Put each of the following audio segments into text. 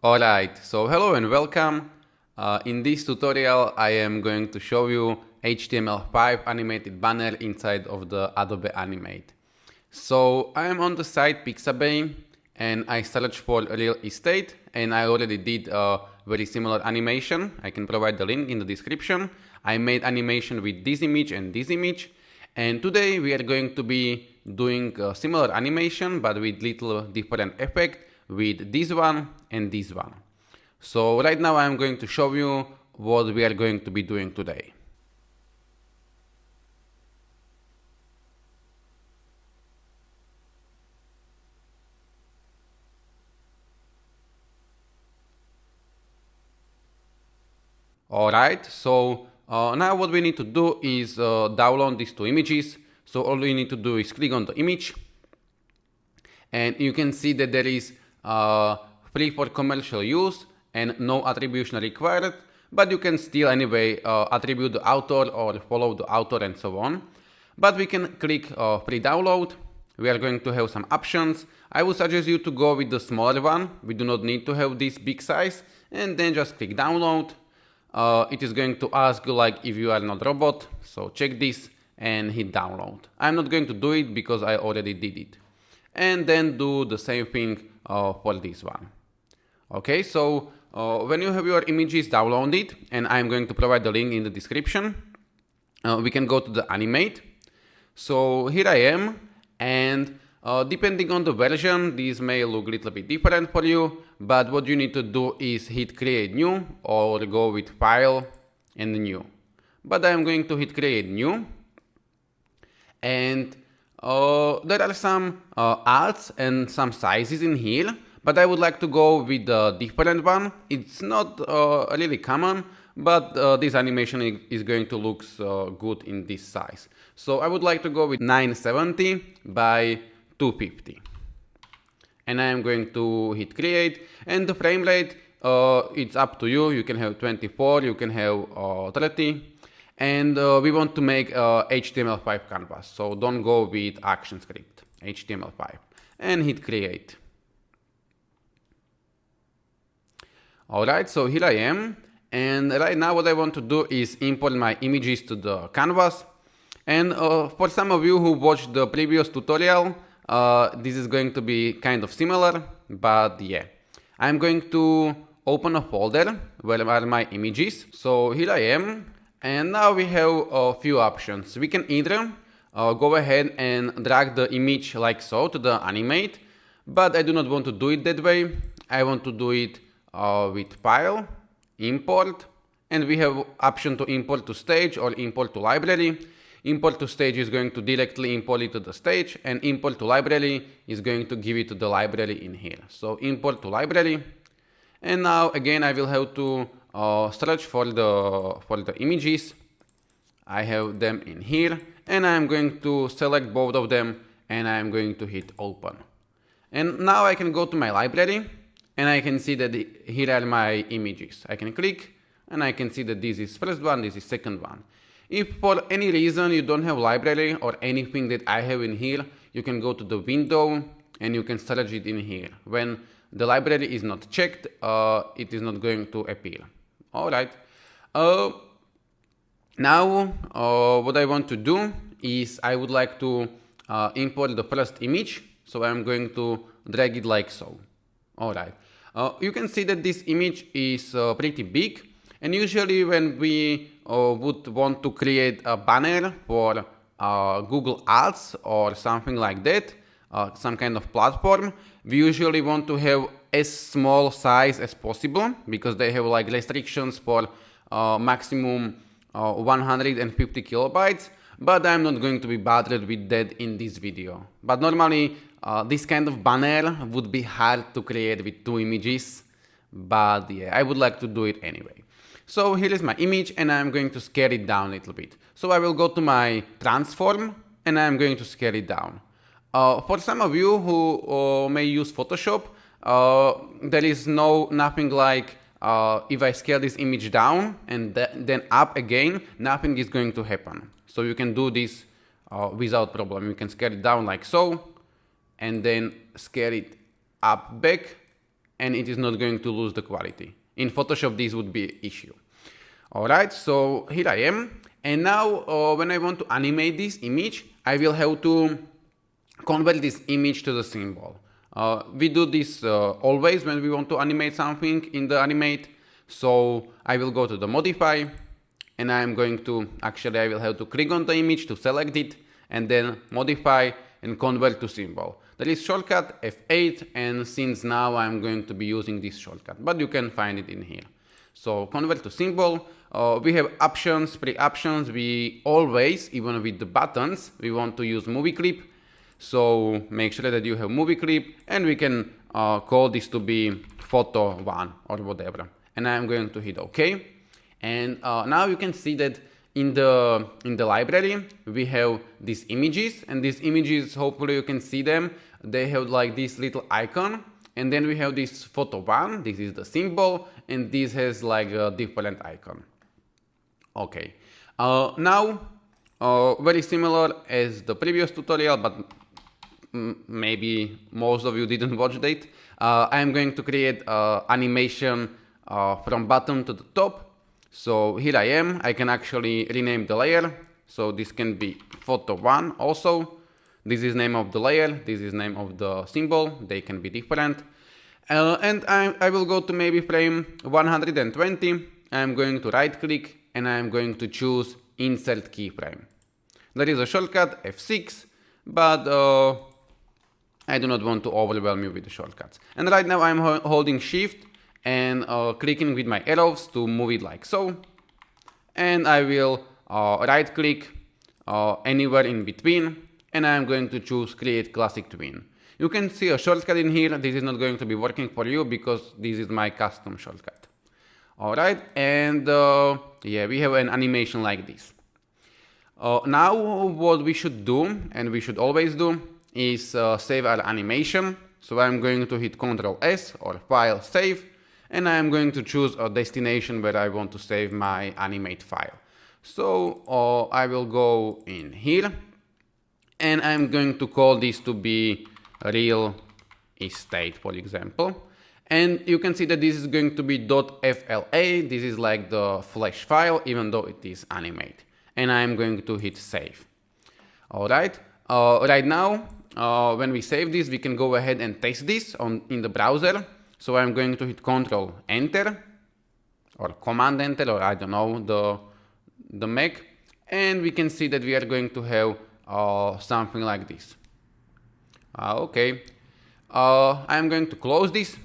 Alright, so hello and welcome. In this tutorial I am going to show you HTML5 animated banner inside of the Adobe Animate. So I am on the site Pixabay and I searched for real estate and I already did a very similar animation. I can provide the link in the description. I made animation with this image and this image, and today we are going to be doing a similar animation but with little different effect with this one and this one. So right now I'm going to show you what we are going to be doing today. Alright, so now what we need to do is download these two images. So all you need to do is click on the image and you can see that there is free for commercial use and no attribution required, but you can still anyway attribute the author or follow the author and so on. But we can click free download. We are going to have some options. I would suggest you to go with the smaller one. We do not need to have this big size, and then just click download. It is going to ask you like if you are not robot, so check this and hit download. I'm not going to do it because I already did it. And then do the same thing for this one. Okay, so when you have your images downloaded, and I'm going to provide the link in the description, we can go to the animate. So here I am, and depending on the version, this may look a little bit different for you, but what you need to do is hit create new or go with file and new. But I'm going to hit create new, and there are some arts and some sizes in here, but I would like to go with a different one. It's not really common, but this animation is going to look good in this size. So I would like to go with 970 by 250. And I am going to hit create, and the frame rate, it's up to you. You can have 24, you can have 30. And we want to make HTML5 canvas, so don't go with ActionScript, HTML5, and hit create. Alright, so here I am, and right now what I want to do is import my images to the canvas. And for some of you who watched the previous tutorial, this is going to be kind of similar, but yeah. I'm going to open a folder where are my images. So here I am. And now we have a few options. We can either go ahead and drag the image like so to the animate, but I do not want to do it that way. I want to do it with file, import, and we have option to import to stage or import to library. Import to stage is going to directly import it to the stage, and import to library is going to give it to the library in here. So import to library. And now again I will have to search for the images. I have them in here, and I'm going to select both of them, and I'm going to hit open. And now I can go to my library, and I can see that here are my images. I can click, and I can see that this is first one, this is second one. If for any reason you don't have library or anything that I have in here, you can go to the window and you can search it in here. When the library is not checked, it is not going to appear. Alright. Now what I want to do is I would like to import the first image. So I'm going to drag it like so. Alright. You can see that this image is pretty big. And usually when we would want to create a banner for Google Ads or something like that, some kind of platform, we usually want to have as small size as possible because they have like restrictions for maximum 150 kilobytes, but I'm not going to be bothered with that in this video. But normally this kind of banner would be hard to create with two images, but yeah, I would like to do it anyway. So here is my image, and I'm going to scale it down a little bit. So I will go to my transform, and I'm going to scale it down. For some of you who may use Photoshop, there is nothing like if I scale this image down and then up again, nothing is going to happen. So you can do this without problem. You can scale it down like so, and then scale it up back, and it is not going to lose the quality. In Photoshop, this would be an issue. Alright, so here I am. And now when I want to animate this image, I will have to convert this image to the symbol. We do this always when we want to animate something in the animate. So I will go to the modify, and I'm going to, actually I will have to click on the image to select it, and then modify and convert to symbol. There is shortcut F8, and since now I'm going to be using this shortcut, but you can find it in here. So convert to symbol, we have options, pre-options, we always, even with the buttons, we want to use movie clip. So make sure that you have movie clip, and we can call this to be photo 1 or whatever. And I'm going to hit OK. And now you can see that in the library we have these images, and these images, hopefully you can see them, they have like this little icon, and then we have this photo 1, this is the symbol, and this has like a different icon. Okay, now very similar as the previous tutorial, but maybe most of you didn't watch that. I'm going to create animation from bottom to the top. So here I am, I can actually rename the layer. So this can be photo 1 also. This is name of the layer, this is name of the symbol, they can be different. And I will go to maybe frame 120. I'm going to right click, and I'm going to choose insert keyframe. There is a shortcut F6, but I do not want to overwhelm you with the shortcuts. And right now I'm holding shift and clicking with my arrows to move it like so. And I will right click anywhere in between, and I'm going to choose create classic twin. You can see a shortcut in here. This is not going to be working for you because this is my custom shortcut. Alright, and yeah, we have an animation like this. Now what we should do, and we should always do, is save our animation. So I'm going to hit Ctrl S or File, Save, and I'm going to choose a destination where I want to save my animate file. So I will go in here, and I'm going to call this to be real estate, for example. And you can see that this is going to be .fla, this is like the flash file, even though it is animate. And I'm going to hit save. Alright, right now, when we save this, we can go ahead and test this in the browser. So I'm going to hit Ctrl Enter, or Command Enter, or I don't know, the Mac. And we can see that we are going to have something like this. Okay, I'm going to close this,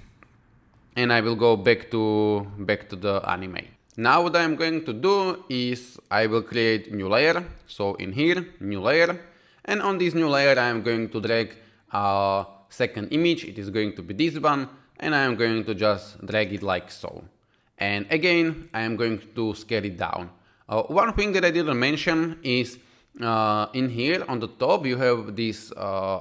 and I will go back to the animate. Now what I'm going to do is I will create new layer. So in here, new layer, and on this new layer I'm going to drag a second image. It is going to be this one, and I'm going to just drag it like so. And again, I am going to scale it down. One thing that I didn't mention is in here on the top you have this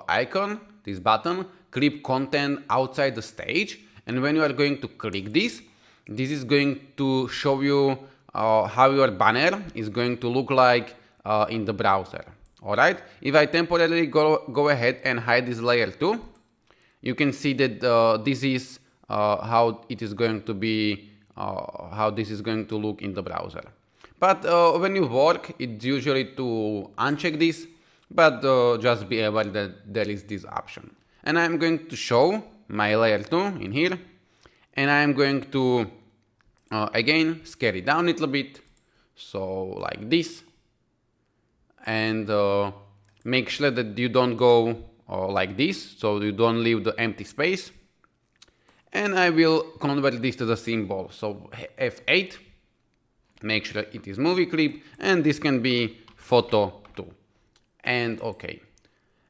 icon, this button, clip content outside the stage. And when you are going to click this, this is going to show you how your banner is going to look like in the browser. Alright, if I temporarily go ahead and hide this layer too, you can see that this is how it is going to be, how this is going to look in the browser. But when you work, it's usually to uncheck this, but just be aware that there is this option. And I'm going to show my layer 2 in here, and I'm going to again scale it down a little bit, so like this, and make sure that you don't go like this, so you don't leave the empty space. And I will convert this to the symbol, so F8, make sure it is movie clip, and this can be photo 2, and OK.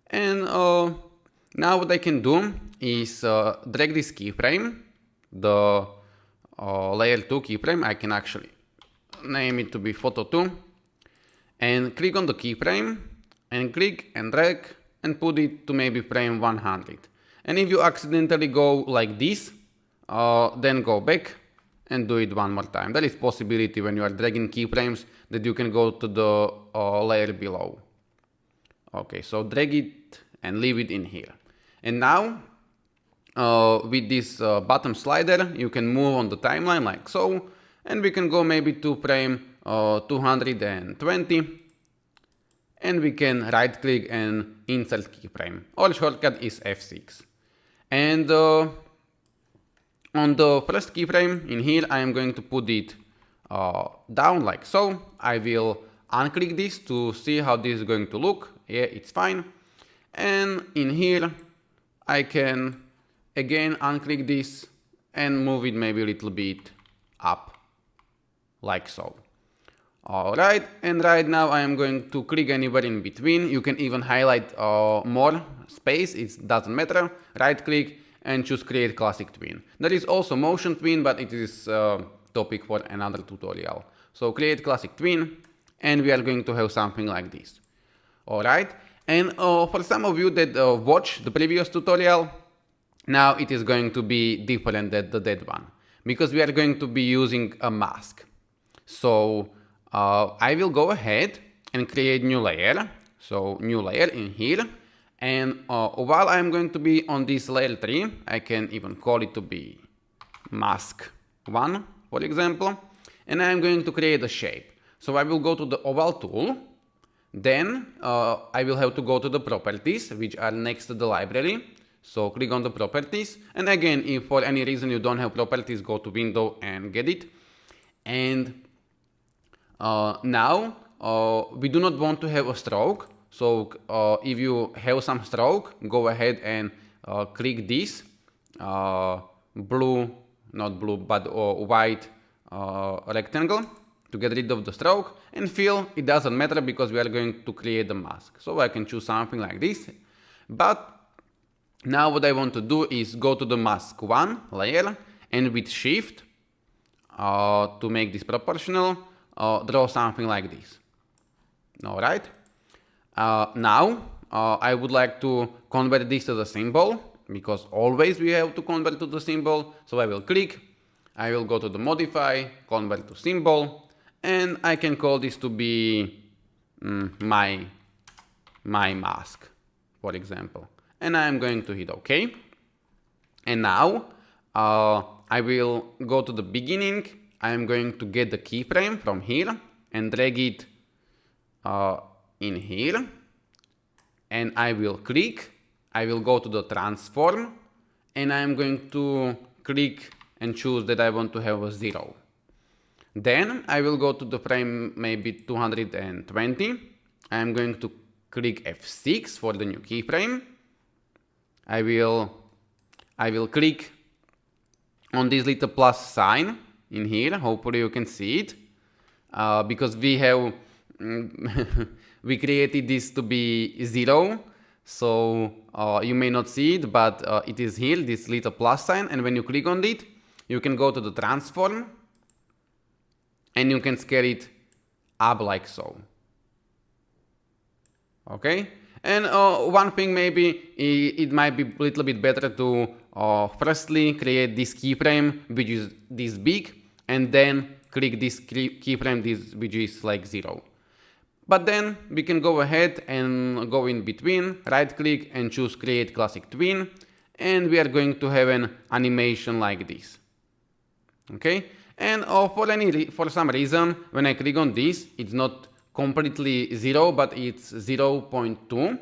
And now what I can do is drag this keyframe, the layer 2 keyframe. I can actually name it to be photo 2, and click on the keyframe, and click and drag, and put it to maybe frame 100. And if you accidentally go like this, then go back and do it one more time. There is possibility when you are dragging keyframes that you can go to the layer below. Okay, so drag it and leave it in here. And now with this bottom slider, you can move on the timeline like so, and we can go maybe to frame 220, and we can right click and insert keyframe. Our shortcut is F6. And on the first keyframe in here, I am going to put it down like so. I will unclick this to see how this is going to look. Yeah, it's fine. And in here, I can again unclick this and move it maybe a little bit up like so. Alright, and right now I am going to click anywhere in between. You can even highlight more space, it doesn't matter. Right click and choose create classic twin. There is also motion twin, but it is topic for another tutorial. So create classic twin, and we are going to have something like this. Alright, and for some of you that watch the previous tutorial, now it is going to be different than that one, because we are going to be using a mask. So I will go ahead and create new layer. So new layer in here. And while I'm going to be on this layer 3, I can even call it to be mask 1, for example. And I'm going to create a shape. So I will go to the oval tool. Then I will have to go to the properties, which are next to the library. So click on the properties. And again, if for any reason you don't have properties, go to window and get it. And now we do not want to have a stroke. So if you have some stroke, go ahead and click this blue, not blue, but white rectangle to get rid of the stroke, and fill, it doesn't matter because we are going to create the mask. So I can choose something like this. But now what I want to do is go to the mask 1 layer, and with shift to make this proportional, draw something like this. Alright. Now I would like to convert this to the symbol, because always we have to convert to the symbol. So I will click, I will go to the modify, convert to symbol, and I can call this to be my mask, for example. And I am going to hit OK. And now I will go to the beginning. I am going to get the keyframe from here and drag it in here. And I will click. I will go to the transform. And I am going to click and choose that I want to have a 0. Then I will go to the frame maybe 220. I am going to click F6 for the new keyframe. I will click on this little plus sign in here. Hopefully you can see it, because we have we created this to be 0, so you may not see it, but it is here, this little plus sign, and when you click on it, you can go to the transform and you can scale it up like so. Okay. And one thing, maybe it might be a little bit better to firstly create this keyframe which is this big, and then click this keyframe which is like 0. But then we can go ahead and go in between, right click and choose create classic twin, and we are going to have an animation like this. Okay, and for some reason when I click on this, it's not completely 0, but it's 0.2.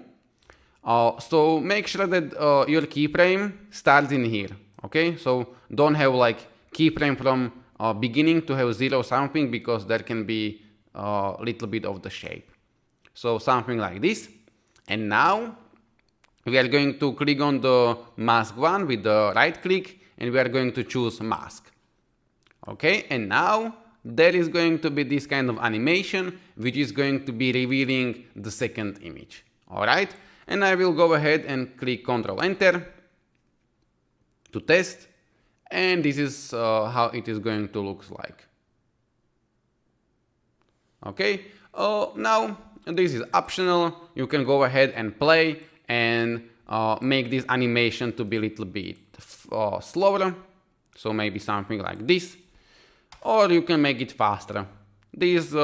So make sure that your keyframe starts in here. Okay, so don't have like keyframe from beginning to have 0 something, because there can be a little bit of the shape. So something like this. And now we are going to click on the mask 1 with the right click, and we are going to choose mask. Okay, and now there is going to be this kind of animation which is going to be revealing the second image. Alright, and I will go ahead and click Ctrl Enter to test, and this is how it is going to look like. Okay, now this is optional. You can go ahead and play and make this animation to be a little bit slower, so maybe something like this. Or you can make it faster. This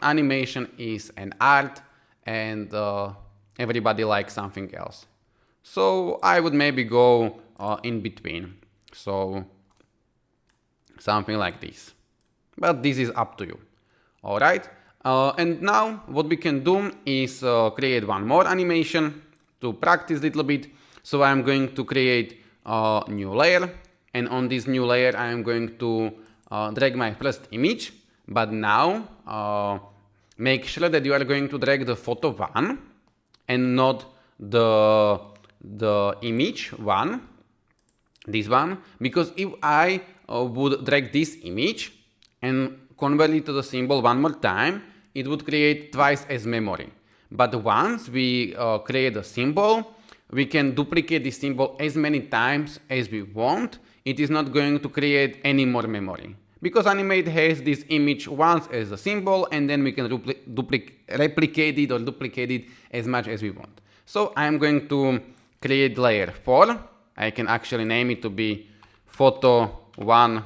animation is an art, and everybody likes something else. So I would maybe go in between. So something like this. But this is up to you. Alright, and now what we can do is create one more animation to practice a little bit. So I'm going to create a new layer, and on this new layer I am going to drag my first image. But now make sure that you are going to drag the photo one and not the image one, this one, because if I would drag this image and convert it to the symbol one more time, it would create twice as memory. But once we create a symbol, we can duplicate this symbol as many times as we want. It is not going to create any more memory, because Animate has this image once as a symbol, and then we can replicate it or duplicate it as much as we want. So I'm going to create layer 4. I can actually name it to be photo 1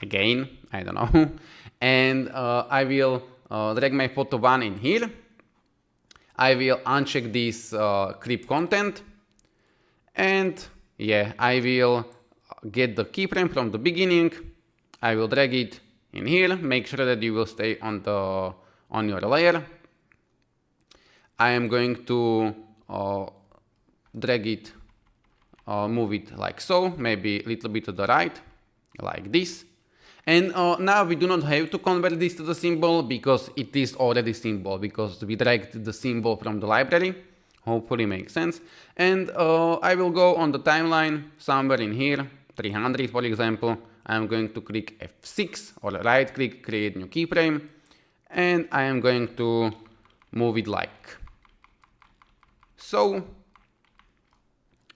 again, I don't know. And I will drag my photo 1 in here. I will uncheck this clip content, and yeah, I will get the keyframe from the beginning. I will drag it in here. Make sure that you will stay on your layer. I am going to drag it, move it like so, maybe a little bit to the right, like this. And now we do not have to convert this to the symbol, because it is already symbol, because we dragged the symbol from the library. Hopefully makes sense. And I will go on the timeline somewhere in here, 300 for example. I'm going to click F6 or right click, create new keyframe, and I am going to move it like so.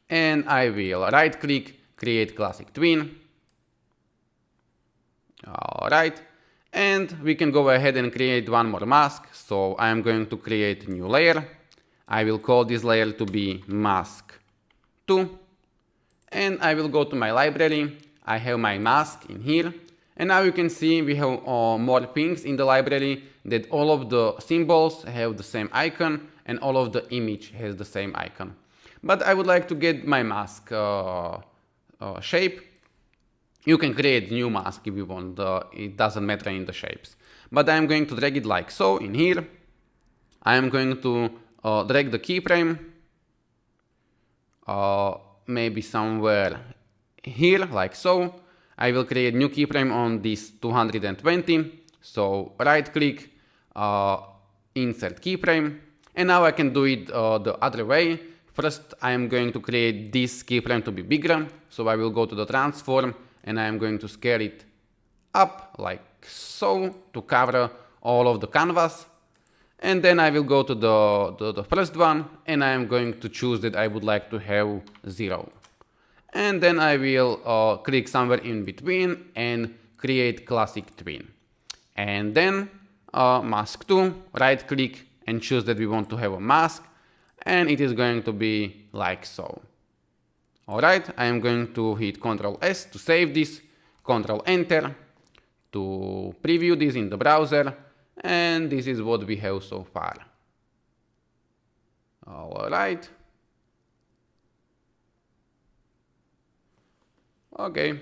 And I will right click, create classic twin. Alright, and we can go ahead and create one more mask. So I am going to create a new layer. I will call this layer to be mask 2, and I will go to my library. I have my mask in here, and now you can see we have more things in the library, that all of the symbols have the same icon and all of the image has the same icon. But I would like to get my mask shape. You can create new mask if you want, it doesn't matter in the shapes. But I'm going to drag it like so in here. I am going to drag the keyframe maybe somewhere here, like so. I will create new keyframe on this 220. So right click, insert keyframe, and now I can do it the other way. First I am going to create this keyframe to be bigger, so I will go to the transform and I am going to scale it up like so to cover all of the canvas. And then I will go to the first one, and I am going to choose that I would like to have 0. And then I will click somewhere in between and create classic twin. And then mask 2, right click and choose that we want to have a mask, and it is going to be like so. Alright, I am going to hit Ctrl S to save this, Ctrl Enter to preview this in the browser, and this is what we have so far. Alright. Okay.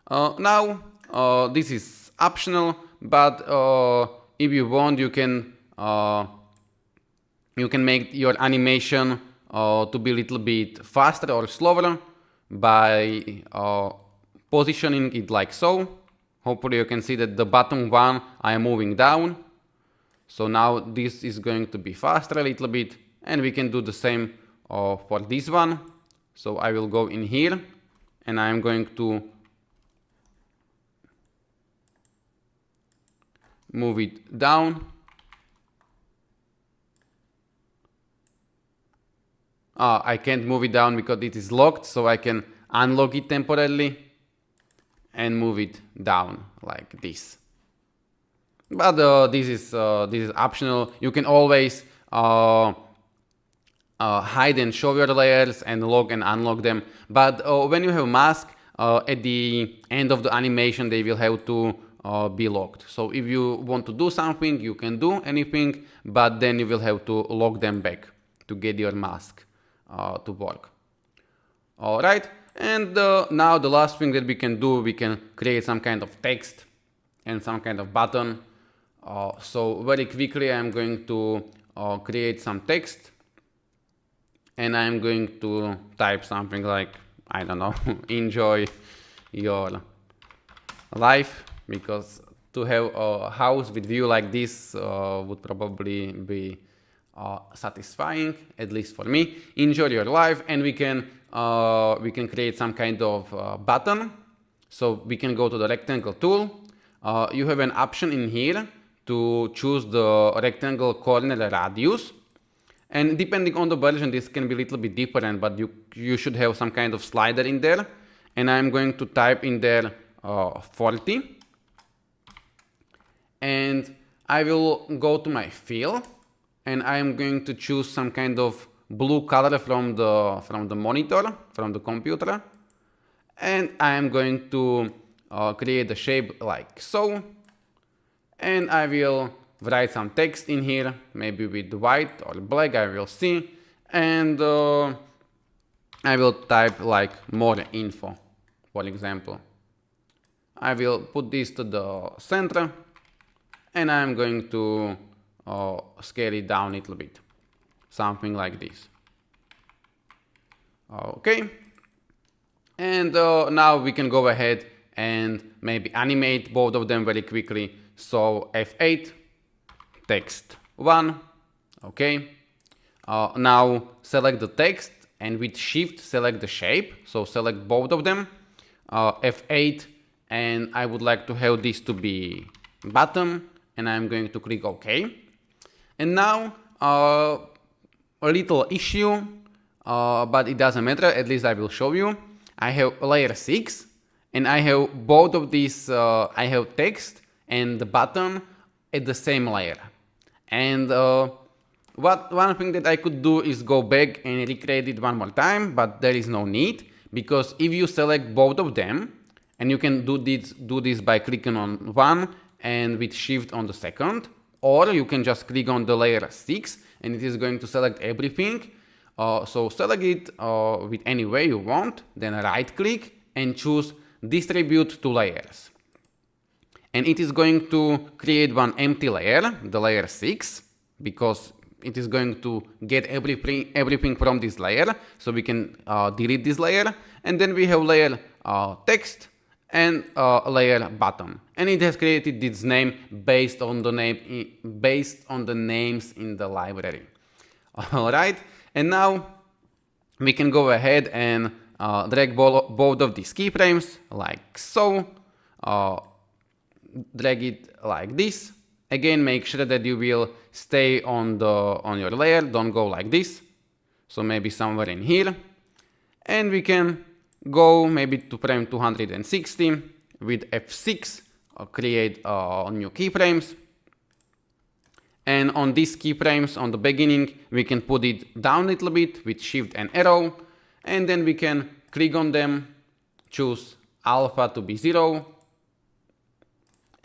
Now this is optional, but if you want, you can make your animation to be a little bit faster or slower by positioning it like so. Hopefully you can see that the bottom one I am moving down. So now this is going to be faster a little bit, and we can do the same for this one. So I will go in here and I am going to move it down. I can't move it down because it is locked, so I can unlock it temporarily and move it down like this. But this is optional. You can always hide and show your layers and lock and unlock them. But when you have mask, at the end of the animation they will have to be locked. So if you want to do something, you can do anything, but then you will have to lock them back to get your mask to work. Alright, and now the last thing that we can do, we can create some kind of text and some kind of button. So very quickly I'm going to create some text, and I'm going to type something like, I don't know, enjoy your life, because to have a house with view like this would probably be satisfying, at least for me. Enjoy your life, and we can create some kind of button. So we can go to the rectangle tool. You have an option in here to choose the rectangle corner radius, and depending on the version this can be a little bit different, but you should have some kind of slider in there, and I'm going to type in there 40, and I will go to my fill, and I'm going to choose some kind of blue color from the monitor, from the computer, and I am going to create a shape like so, and I will write some text in here, maybe with white or black, I will see, and I will type like more info, for example. I will put this to the center, and I'm going to scale it down a little bit, something like this. Okay, and now we can go ahead and maybe animate both of them very quickly. So F8, text 1, okay. Now select the text, and with shift select the shape, so select both of them, F8, and I would like to have this to be bottom, and I'm going to click OK. And now a little issue, but it doesn't matter, at least I will show you. I have layer 6, and I have both of these, I have text and the button at the same layer. And one thing that I could do is go back and recreate it one more time, but there is no need, because if you select both of them, and you can do this by clicking on one and with shift on the second, or you can just click on the layer 6 and it is going to select everything. So select it with any way you want, then right click and choose distribute to layers. And it is going to create one empty layer, the layer 6, because it is going to get everything from this layer, so we can delete this layer. And then we have layer text and layer button, and it has created this name based on the names in the library. All right, and now we can go ahead and drag both of these keyframes like so. Drag it like this. Again, make sure that you will stay on your layer, don't go like this. So maybe somewhere in here, and we can go maybe to frame 260 with F6, create new keyframes. And on these keyframes on the beginning, we can put it down a little bit with shift and arrow, and then we can click on them, choose alpha to be 0,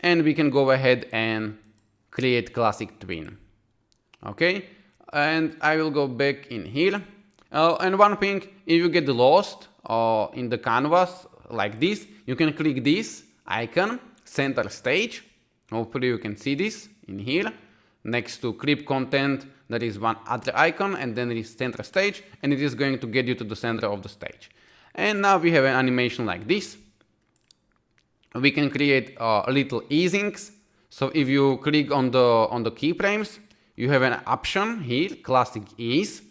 and we can go ahead and create classic twin. Okay, and I will go back in here. And one thing, if you get lost in the canvas like this, you can click this icon, center stage. Hopefully you can see this in here. Next to clip content, there is one other icon, and then there is center stage, and it is going to get you to the center of the stage. And now we have an animation like this. We can create little easings. So if you click on the keyframes, you have an option here, classic ease,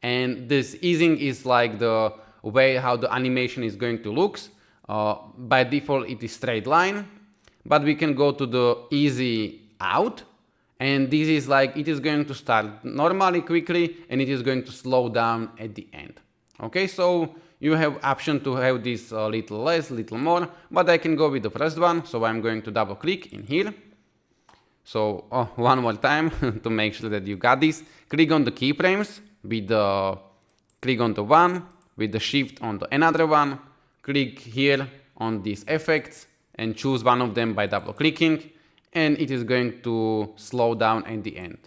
and this easing is like the way how the animation is going to look. By default it is straight line, but we can go to the easy out, and this is like it is going to start normally quickly and it is going to slow down at the end. Okay, so you have option to have this little less, little more, but I can go with the first one, so I'm going to double click in here. So one more time to make sure that you got this. Click on the keyframes with the click on the one with the shift on the another one. Click here on these effects and choose one of them by double clicking, and it is going to slow down at the end.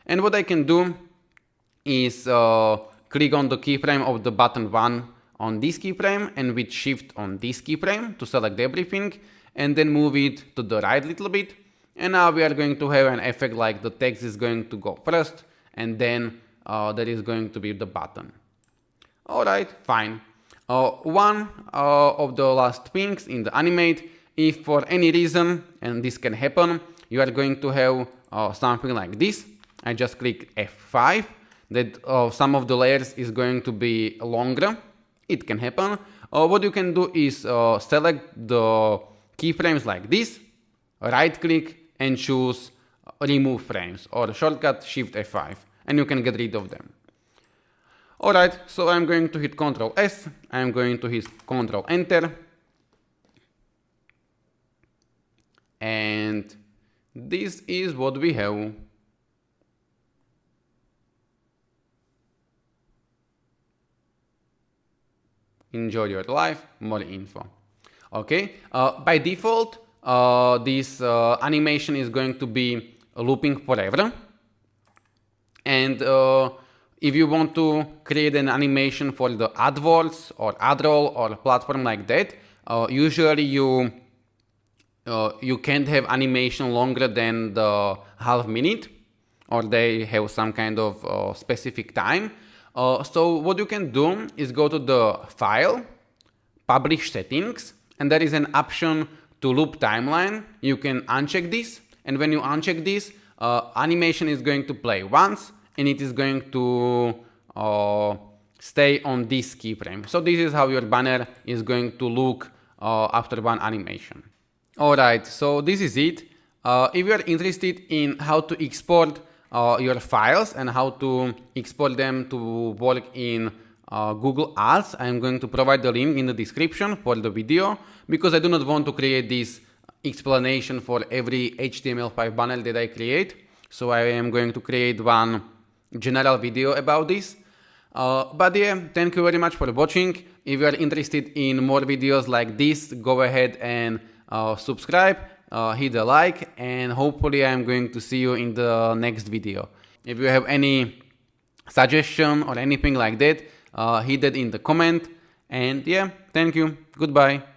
And what I can do is click on the keyframe of the button 1 on this keyframe and with shift on this keyframe to select everything, and then move it to the right a little bit. And now we are going to have an effect like the text is going to go first, and then there is going to be the button. Alright, fine. One of the last things in the animate, if for any reason, and this can happen, you are going to have something like this. I just click F5, that some of the layers is going to be longer. It can happen. What you can do is select the keyframes like this, right click and choose remove frames, or shortcut Shift F5, and you can get rid of them. Alright, so I'm going to hit Ctrl S, I'm going to hit Ctrl Enter, and this is what we have. Enjoy your life, more info. Okay, by default, this animation is going to be looping forever. And if you want to create an animation for the AdWords or AdRoll or platform like that, usually you can't have animation longer than the half minute, or they have some kind of specific time. So what you can do is go to the File, Publish Settings, and there is an option to loop timeline. You can uncheck this, and when you uncheck this, animation is going to play once, and it is going to stay on this keyframe. So this is how your banner is going to look after one animation. Alright, so this is it. If you are interested in how to export your files and how to export them to work in Google Ads, I'm going to provide the link in the description for the video, because I do not want to create this explanation for every HTML5 banner that I create. So I am going to create one general video about this. But yeah, thank you very much for watching. If you are interested in more videos like this, go ahead and subscribe, hit the like, and hopefully I'm going to see you in the next video. If you have any suggestion or anything like that, hit it in the comment. And yeah, thank you. Goodbye.